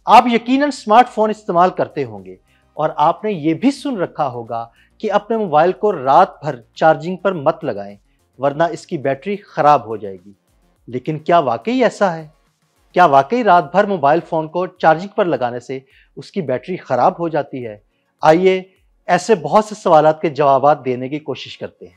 आप यकीनन स्मार्टफोन इस्तेमाल करते होंगे और आपने ये भी सुन रखा होगा कि अपने मोबाइल को रात भर चार्जिंग पर मत लगाएं, वरना इसकी बैटरी खराब हो जाएगी। लेकिन क्या वाकई ऐसा है? क्या वाकई रात भर मोबाइल फ़ोन को चार्जिंग पर लगाने से उसकी बैटरी खराब हो जाती है? आइए ऐसे बहुत से सवालात के जवाब देने की कोशिश करते हैं।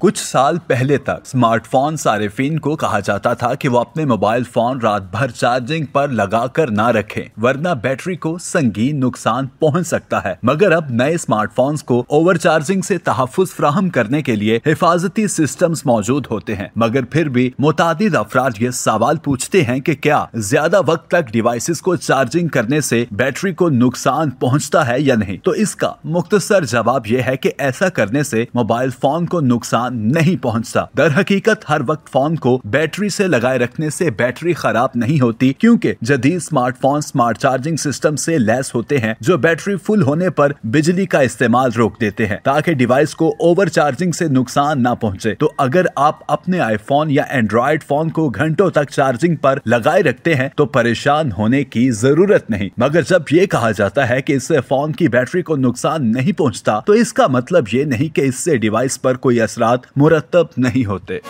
कुछ साल पहले तक स्मार्टफोन सारिफिन को कहा जाता था कि वो अपने मोबाइल फोन रात भर चार्जिंग पर लगाकर ना रखें, वरना बैटरी को संगीन नुकसान पहुंच सकता है। मगर अब नए स्मार्टफोन्स को ओवर चार्जिंग से तहफ़्फ़ुज़ फराहम करने के लिए हिफाजती सिस्टम्स मौजूद होते हैं। मगर फिर भी मुतादिद अफराद ये सवाल पूछते हैं कि क्या ज्यादा वक्त तक डिवाइसेस को चार्जिंग करने से बैटरी को नुकसान पहुँचता है या नहीं। तो इसका मुख्तसर जवाब यह है कि ऐसा करने से मोबाइल फोन को नुकसान नहीं पहुंचता। दर हकीकत हर वक्त फोन को बैटरी से लगाए रखने से बैटरी खराब नहीं होती, क्योंकि जदीद स्मार्टफोन स्मार्ट चार्जिंग सिस्टम से लैस होते हैं जो बैटरी फुल होने पर बिजली का इस्तेमाल रोक देते हैं ताकि डिवाइस को ओवर चार्जिंग से नुकसान ना पहुंचे। तो अगर आप अपने आईफोन या एंड्रॉयड फोन को घंटों तक चार्जिंग पर लगाए रखते हैं तो परेशान होने की जरूरत नहीं। मगर जब ये कहा जाता है कि इससे फोन की बैटरी को नुकसान नहीं पहुंचता, तो इसका मतलब ये नहीं कि इससे डिवाइस पर कोई असरात मुरत्तब नहीं होते।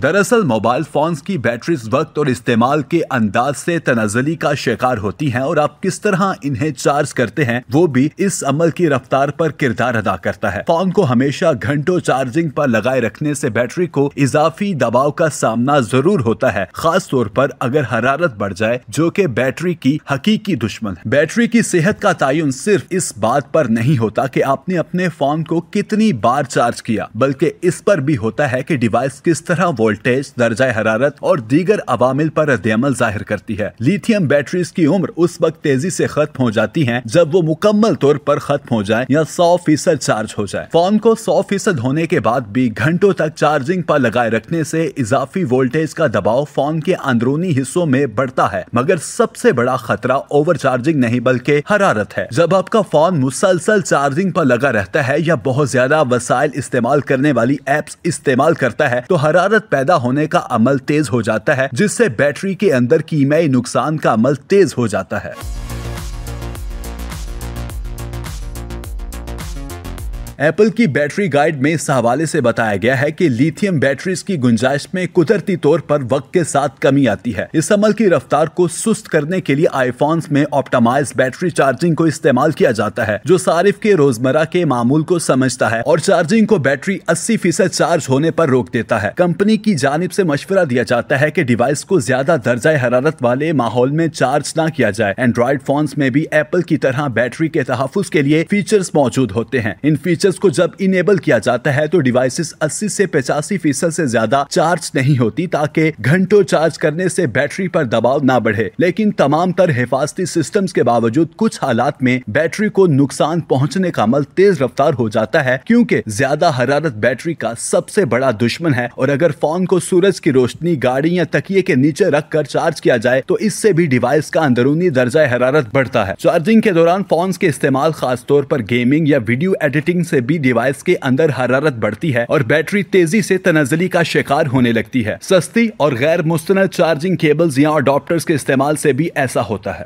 दरअसल मोबाइल फोन्स की बैटरीज वक्त और इस्तेमाल के अंदाज से तनाज़ुली का शिकार होती हैं और आप किस तरह इन्हें चार्ज करते हैं वो भी इस अमल की रफ्तार पर किरदार अदा करता है। फोन को हमेशा घंटों चार्जिंग पर लगाए रखने से बैटरी को इजाफी दबाव का सामना जरूर होता है, खास तौर पर अगर हरारत बढ़ जाए, जो कि बैटरी की हकीकी दुश्मन है। बैटरी की सेहत का तयन सिर्फ इस बात पर नहीं होता कि आपने अपने फोन को कितनी बार चार्ज किया, बल्कि इस पर भी होता है कि डिवाइस किस तरह वोल्टेज, दर्जा हरारत और दीगर अवामिल पर रद्द-ए-अमल जाहिर करती है। लिथियम बैटरीज की उम्र उस वक्त तेजी से खत्म हो जाती है जब वो मुकम्मल तौर पर खत्म हो जाए या 100% चार्ज हो जाए। फोन को 100% होने के बाद भी घंटों तक चार्जिंग पर लगाए रखने से इजाफी वोल्टेज का दबाव फोन के अंदरूनी हिस्सों में बढ़ता है। मगर सबसे बड़ा खतरा ओवर चार्जिंग नहीं बल्कि हरारत है। जब आपका फोन मुसलसल चार्जिंग पर लगा रहता है या बहुत ज्यादा वसाइल इस्तेमाल करने वाली एप्स इस्तेमाल करता है तो हरारत पैदा होने का अमल तेज हो जाता है, जिससे बैटरी के अंदर कीमियाई नुकसान का अमल तेज हो जाता है। एप्पल की बैटरी गाइड में इस हवाले से बताया गया है कि लिथियम बैटरीज की गुंजाइश में कुदरती तौर पर वक्त के साथ कमी आती है। इस अमल की रफ्तार को सुस्त करने के लिए आईफोन्स में ऑप्टिमाइज बैटरी चार्जिंग को इस्तेमाल किया जाता है, जो सारिफ के रोजमर्रा के मामूल को समझता है और चार्जिंग को बैटरी 80% चार्ज होने पर रोक देता है। कंपनी की जानिब से मशवरा दिया जाता है कि डिवाइस को ज्यादा दर्जा हरारत वाले माहौल में चार्ज न किया जाए। एंड्रॉयड फोन्स में भी एप्पल की तरह बैटरी के तहफ़्फ़ुज़ के लिए फीचर्स मौजूद होते हैं। इन फीचर्स को जब इनेबल किया जाता है तो डिवाइसेस 80 से 85% से ज्यादा चार्ज नहीं होती, ताकि घंटों चार्ज करने से बैटरी पर दबाव ना बढ़े। लेकिन तमाम तर हिफाजती सिस्टम्स के बावजूद कुछ हालात में बैटरी को नुकसान पहुंचने का अमल तेज रफ्तार हो जाता है, क्योंकि ज्यादा हरारत बैटरी का सबसे बड़ा दुश्मन है और अगर फोन को सूरज की रोशनी, गाड़ी या तकिए के नीचे रखकर चार्ज किया जाए तो इससे भी डिवाइस का अंदरूनी दर्जा हरारत बढ़ता है। चार्जिंग के दौरान फोन के इस्तेमाल, खास तौर पर गेमिंग या वीडियो एडिटिंग से भी डिवाइस के अंदर हरारत बढ़ती है और बैटरी तेजी से तनाज़ुली का शिकार होने लगती है। सस्ती और गैर मुस्तनद चार्जिंग केबल्स या अडॉप्टर्स के इस्तेमाल से भी ऐसा होता है।